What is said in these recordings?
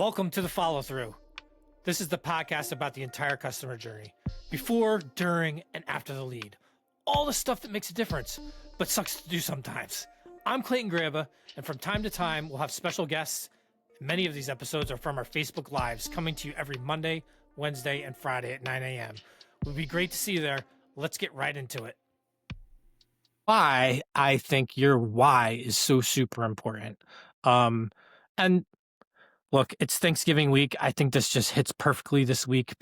Welcome to The Follow Through. This is the podcast about the entire customer journey, before, during, and after the lead. All the stuff that makes a difference, but sucks to do sometimes. I'm Clayton Graba, and from time to time, we'll have special guests. Many of these episodes are from our Facebook Lives, coming to you every Monday, Wednesday, and Friday at 9 a.m. It would be great to see you there. Let's get right into it. Why I think your why is so super important. And look, it's Thanksgiving week. I think this just hits perfectly this week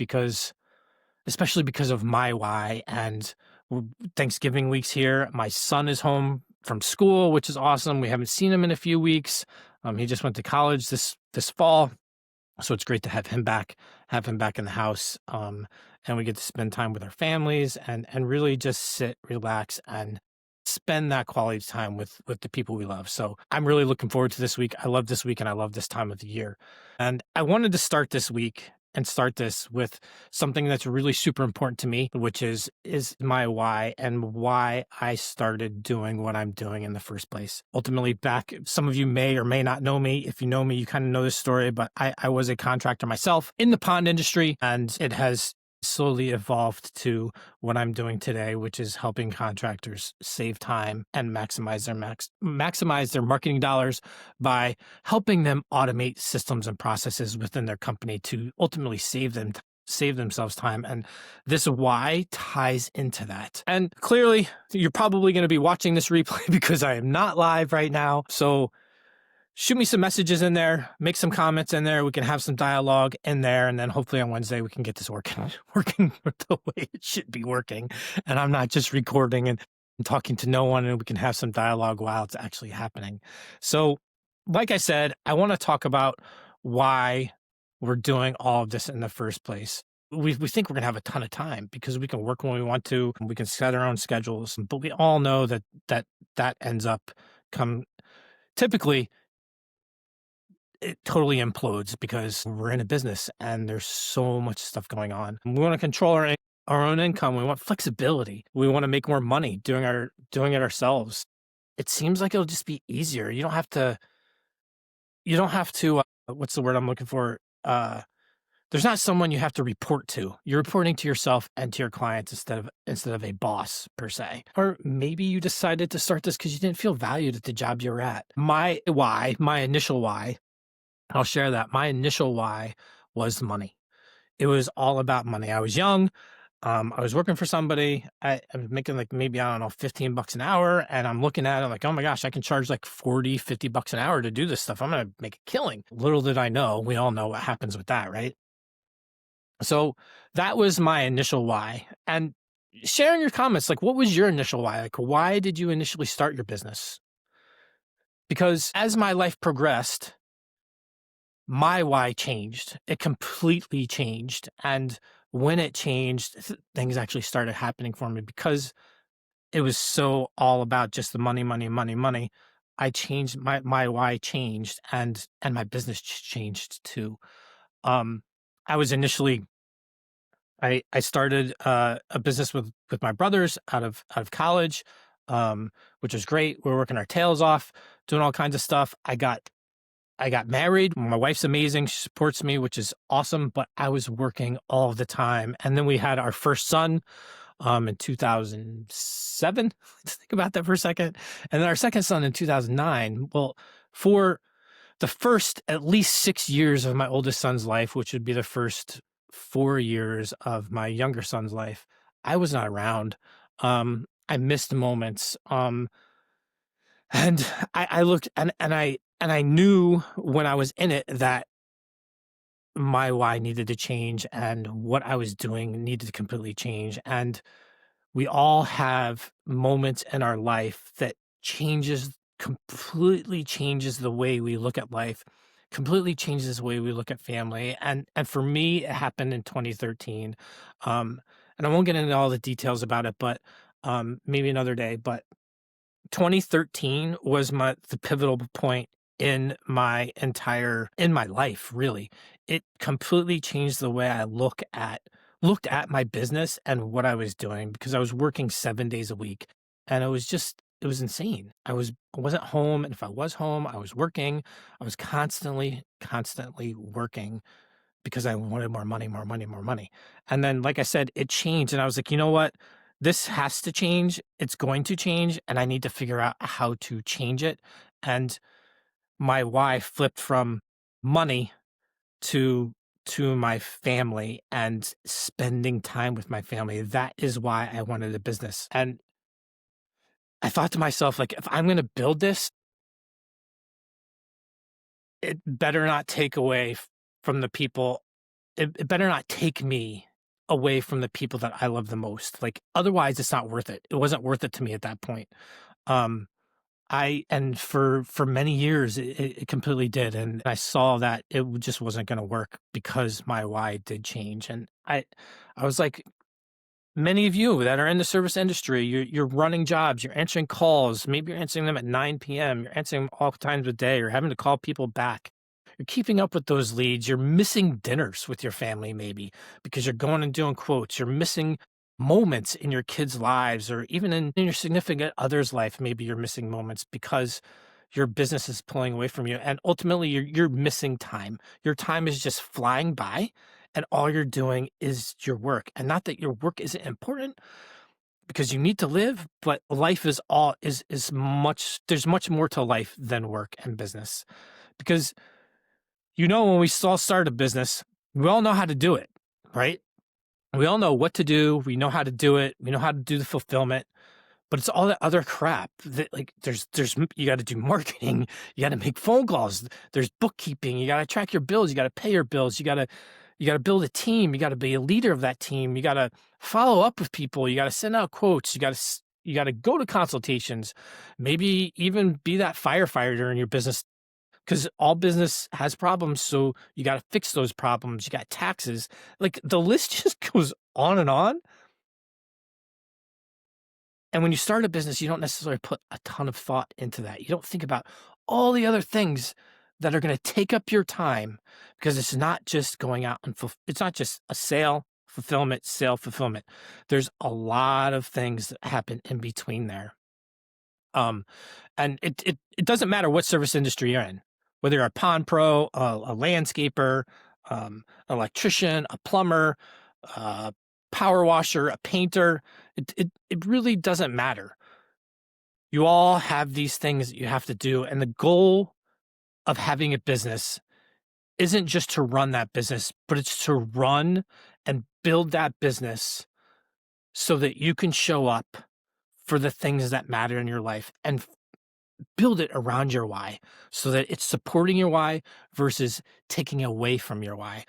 especially because of my why. And Thanksgiving week's here. My son is home from school, which is awesome. We haven't seen him in a few weeks. He just went to college this fall. So it's great to have him back in the house. And we get to spend time with our families and really just sit, relax, and spend that quality time with the people we love. So I'm really looking forward to this week. I love this week and I love this time of the year. And I wanted to start this week and start this with something that's really super important to me, which is my why and why I started doing what I'm doing in the first place. Ultimately, some of you may or may not know me. If you know me, you kind of know this story, but I was a contractor myself in the pond industry, and it has slowly evolved to what I'm doing today, which is helping contractors save time and maximize their marketing dollars by helping them automate systems and processes within their company to ultimately save themselves time. And this why ties into that. And clearly, you're probably going to be watching this replay because I am not live right now. So shoot me some messages in there, make some comments in there. We can have some dialogue in there. And then hopefully on Wednesday, we can get this working the way it should be working. And I'm not just recording and talking to no one, and we can have some dialogue while it's actually happening. So like I said, I want to talk about why we're doing all of this in the first place. We think we're going to have a ton of time because we can work when we want to, and we can set our own schedules. But we all know that ends up typically it totally implodes because we're in a business and there's so much stuff going on. We want to control our own income. We want flexibility. We want to make more money doing it ourselves. It seems like it'll just be easier. You don't have to, what's the word I'm looking for? There's not someone you have to report to. You're reporting to yourself and to your clients instead of a boss per se. Or maybe you decided to start this because you didn't feel valued at the job you're at. My initial why, I'll share that. My initial why was money. It was all about money. I was young. I was working for somebody. I was making maybe, I don't know, $15 an hour. And I'm looking at it like, oh my gosh, I can charge like $40-$50 an hour to do this stuff. I'm going to make a killing. Little did I know, we all know what happens with that, right? So that was my initial why. And share in your comments, what was your initial why? Why did you initially start your business? Because as my life progressed, my why changed. It completely changed. And when it changed, things actually started happening for me because it was so all about just the money, money, money, money. I changed, my why changed, and my business changed too. I was initially, I started a business with my brothers out of college, which was great. We were working our tails off, doing all kinds of stuff. I got married. My wife's amazing. She supports me, which is awesome, but I was working all the time. And then we had our first son in 2007. Let's think about that for a second. And then our second son in 2009. Well, for the first at least 6 years of my oldest son's life, which would be the first 4 years of my younger son's life, I was not around. I missed moments. And I looked and I knew when I was in it that my why needed to change and what I was doing needed to completely change. And we all have moments in our life that completely changes the way we look at life, completely changes the way we look at family. And for me, it happened in 2013. And I won't get into all the details about it, but maybe another day. But 2013 was the pivotal point in my life, really. It completely changed the way I looked at my business and what I was doing, because I was working 7 days a week, and it was just it was insane. I wasn't home, and if I was home, I was working. I was constantly working because I wanted more money, more money, more money. And then, like I said, it changed, and I was like, you know what? This has to change. It's going to change, and I need to figure out how to change it. And my why flipped from money to my family and spending time with my family. That is why I wanted a business. And I thought to myself, like, if I'm going to build this, it better not take away from the people. It better not take me away from the people that I love the most. Like, otherwise, it's not worth it. It wasn't worth it to me at that point. Um, and for many years, it completely did, and I saw that it just wasn't going to work because my why did change, and I was like, many of you that are in the service industry, you're running jobs, you're answering calls. Maybe you're answering them at 9 p.m. You're answering them all times of day. You're having to call people back. You're keeping up with those leads. You're missing dinners with your family, maybe because you're going and doing quotes. You're missing moments in your kids' lives, or even in your significant other's life. Maybe you're missing moments because your business is pulling away from you, and ultimately, you're missing time. Your time is just flying by, and all you're doing is your work. And not that your work isn't important, because you need to live, but life is much there's much more to life than work and business. Because when we all start a business, we all know how to do it, right? We all know what to do, we know how to do it, we know how to do the fulfillment. But it's all that other crap that, like, you gotta do marketing, you gotta make phone calls, there's bookkeeping, you gotta track your bills, you gotta pay your bills, you gotta build a team, you gotta be a leader of that team, you gotta follow up with people, you gotta send out quotes, you gotta go to consultations, maybe even be that firefighter in your business, because all business has problems, so you gotta fix those problems, you got taxes, like, the list just goes on and on. And when you start a business, you don't necessarily put a ton of thought into that. You don't think about all the other things that are going to take up your time, because it's not just going out and it's not just a sale, fulfillment. There's a lot of things that happen in between there. Um, and it doesn't matter what service industry you're in, whether you're a pond pro, a landscaper, electrician, a plumber, a power washer, a painter. It really doesn't matter. You all have these things that you have to do, and the goal of having a business isn't just to run that business, but it's to run and build that business so that you can show up for the things that matter in your life, and build it around your why so that it's supporting your why versus taking away from your why.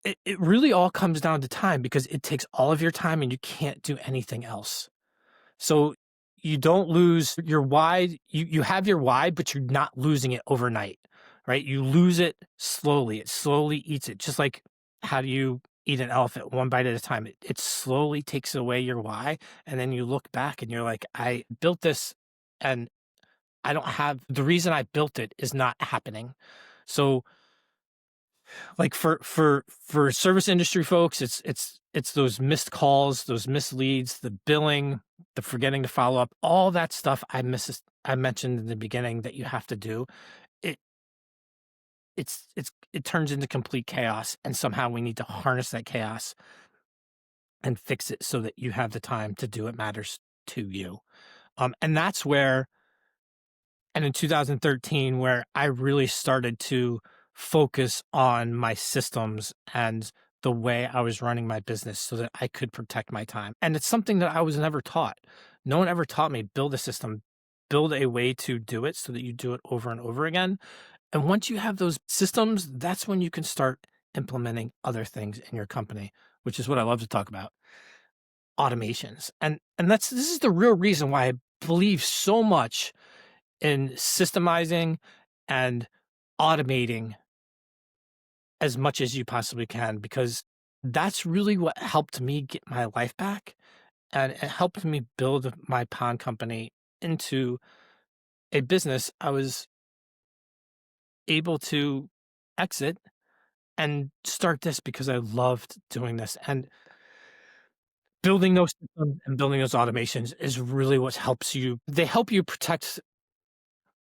It really all comes down to time, because it takes all of your time and you can't do anything else. So you don't lose your why. You have your why, but you're not losing it overnight, right? You lose it slowly. It slowly eats it. Just like, how do you eat an elephant one bite at a time? It slowly takes away your why. And then you look back and you're like, I built this, and I don't have the reason I built it is not happening. So, like, for service industry folks, it's those missed calls, those missed leads, the billing, the forgetting to follow up, all that stuff I mentioned in the beginning that you have to do. It it turns into complete chaos, and somehow we need to harness that chaos and fix it so that you have the time to do what matters to you. And that's where And in 2013, where I really started to focus on my systems and the way I was running my business so that I could protect my time. And it's something that I was never taught. No one ever taught me, build a system, build a way to do it so that you do it over and over again. And once you have those systems, that's when you can start implementing other things in your company, which is what I love to talk about, automations. And this is the real reason why I believe so much in systemizing and automating as much as you possibly can, because that's really what helped me get my life back, and it helped me build my pond company into a business I was able to exit and start this because I loved doing this. And building those systems and building those automations is really what helps you. They help you protect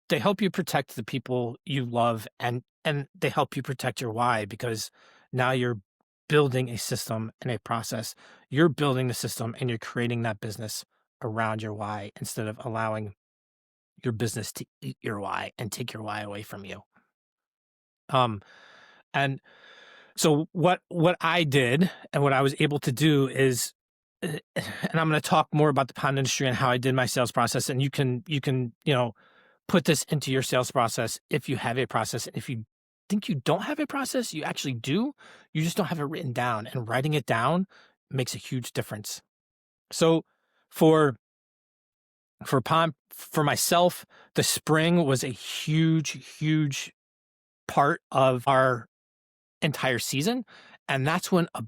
the people you love, and they help you protect your why, because now you're building a system and a process. You're building the system and you're creating that business around your why instead of allowing your business to eat your why and take your why away from you. And so what I did and what I was able to do is, and I'm going to talk more about the pond industry and how I did my sales process. And you can put this into your sales process if you have a process. And if you think you don't have a process, you actually do. You just don't have it written down, and writing it down makes a huge difference. So for for myself, the spring was a huge part of our entire season. And that's when a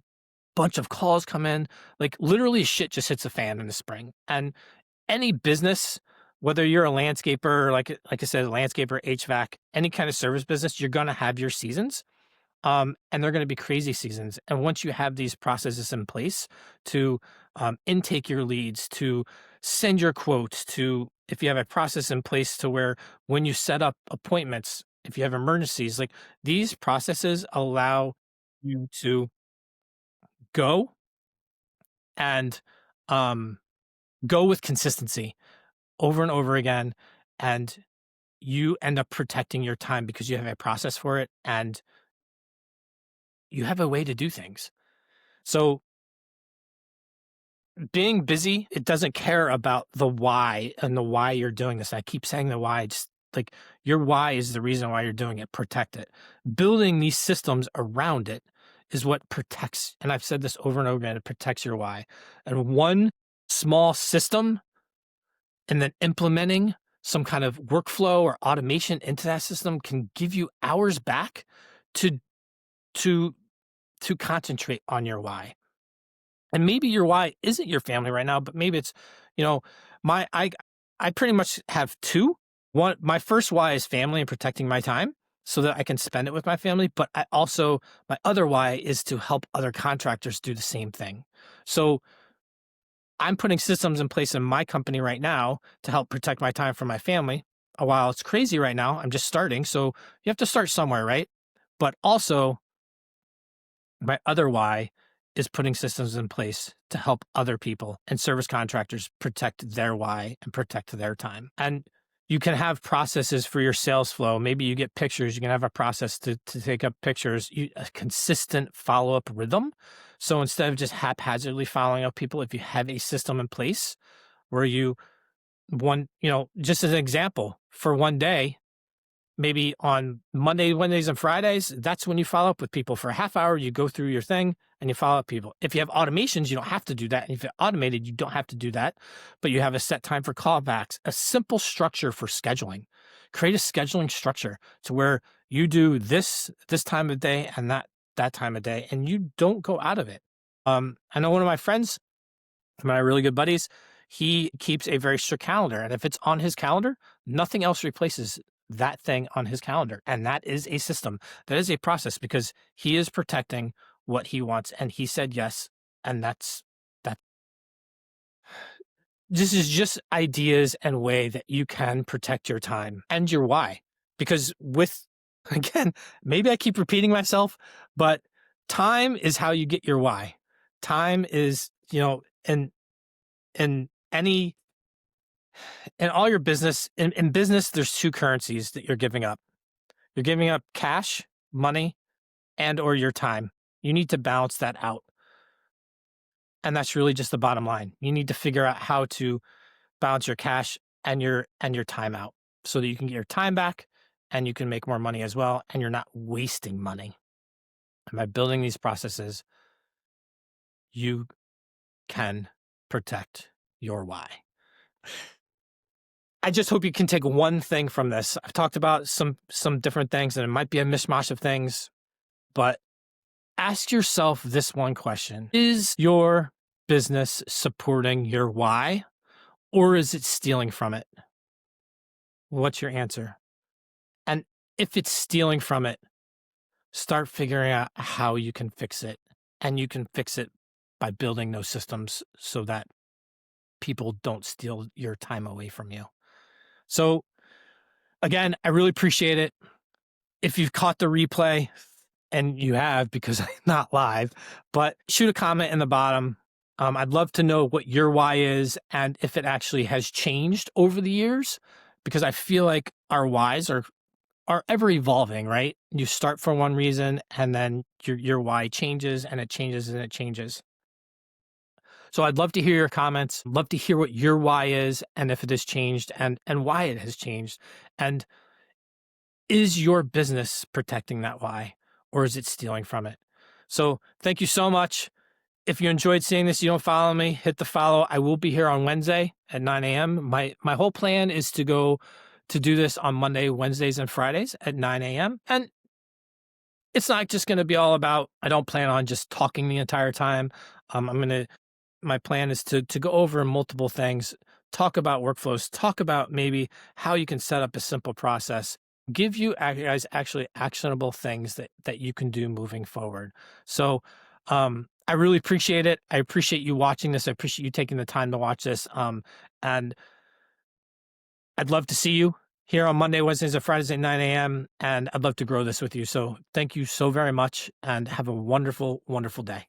bunch of calls come in. Like, literally shit just hits the fan in the spring. And any business, whether you're a landscaper, like I said, a landscaper, HVAC, any kind of service business, you're going to have your seasons. And they're going to be crazy seasons. And once you have these processes in place to intake your leads, to send your quotes, to, if you have a process in place to where when you set up appointments, if you have emergencies, like, these processes allow you to go and go with consistency over and over again. And you end up protecting your time because you have a process for it and you have a way to do things. So being busy, it doesn't care about the why and the why you're doing this. I keep saying the why, just like, your why is the reason why you're doing it. Protect it. Building these systems around it is what protects. And I've said this over and over again, it protects your why. And one small system and then implementing some kind of workflow or automation into that system can give you hours back to to to concentrate on your why. And maybe your why isn't your family right now, but maybe it's, you know, my I pretty much have two. One, my first why is family and protecting my time so that I can spend it with my family. But I also, my other why is to help other contractors do the same thing. So I'm putting systems in place in my company right now to help protect my time from my family. While it's crazy right now, I'm just starting. So you have to start somewhere, right? But also, my other why is putting systems in place to help other people and service contractors protect their why and protect their time. And you can have processes for your sales flow. Maybe you get pictures. You can have a process to take up pictures, a consistent follow-up rhythm. So instead of just haphazardly following up people, if you have a system in place where just as an example, for one day, maybe on Monday, Wednesdays, and Fridays, that's when you follow up with people for a half hour. You go through your thing and you follow up people. If you have automations, you don't have to do that. And if you're automated, you don't have to do that, but you have a set time for callbacks, a simple structure for scheduling. Create a scheduling structure to where you do this time of day and that time of day, and you don't go out of it. I know one of my friends, my really good buddies, he keeps a very strict calendar. And if it's on his calendar, nothing else replaces that thing on his calendar. And that is a system. That is a process because he is protecting what he wants. And he said yes. And that's that. This is just ideas and way that you can protect your time and your why. Because again, maybe I keep repeating myself, but time is how you get your why. Time is, and in all your business, in business, there's two currencies that you're giving up. You're giving up cash, money, and or your time. You need to balance that out. And that's really just the bottom line. You need to figure out how to balance your cash and your time out so that you can get your time back and you can make more money as well, and you're not wasting money. And by building these processes, you can protect your why. I just hope you can take one thing from this. I've talked about some different things, and it might be a mishmash of things, but ask yourself this one question. Is your business supporting your why, or is it stealing from it? What's your answer? And if it's stealing from it, start figuring out how you can fix it. And you can fix it by building those systems so that people don't steal your time away from you. So again, I really appreciate it. If you've caught the replay, and you have because I'm not live, but shoot a comment in the bottom. I'd love to know what your why is and if it actually has changed over the years, because I feel like our whys are ever evolving, right? You start for one reason and then your why changes and it changes and it changes. So I'd love to hear your comments, love to hear what your why is and if it has changed and why it has changed. And is your business protecting that why, or is it stealing from it? So thank you so much. If you enjoyed seeing this, you don't follow me, hit the follow. I will be here on Wednesday at 9 a.m. My whole plan is to go to do this on Monday, Wednesdays, and Fridays at 9 a.m. And it's not just going to be all about, I don't plan on just talking the entire time. My plan is to go over multiple things, talk about workflows, talk about maybe how you can set up a simple process, give you guys actually actionable things that you can do moving forward. So I really appreciate it. I appreciate you watching this. I appreciate you taking the time to watch this. And I'd love to see you here on Monday, Wednesdays, and Fridays at 9 a.m. And I'd love to grow this with you. So thank you so very much and have a wonderful, wonderful day.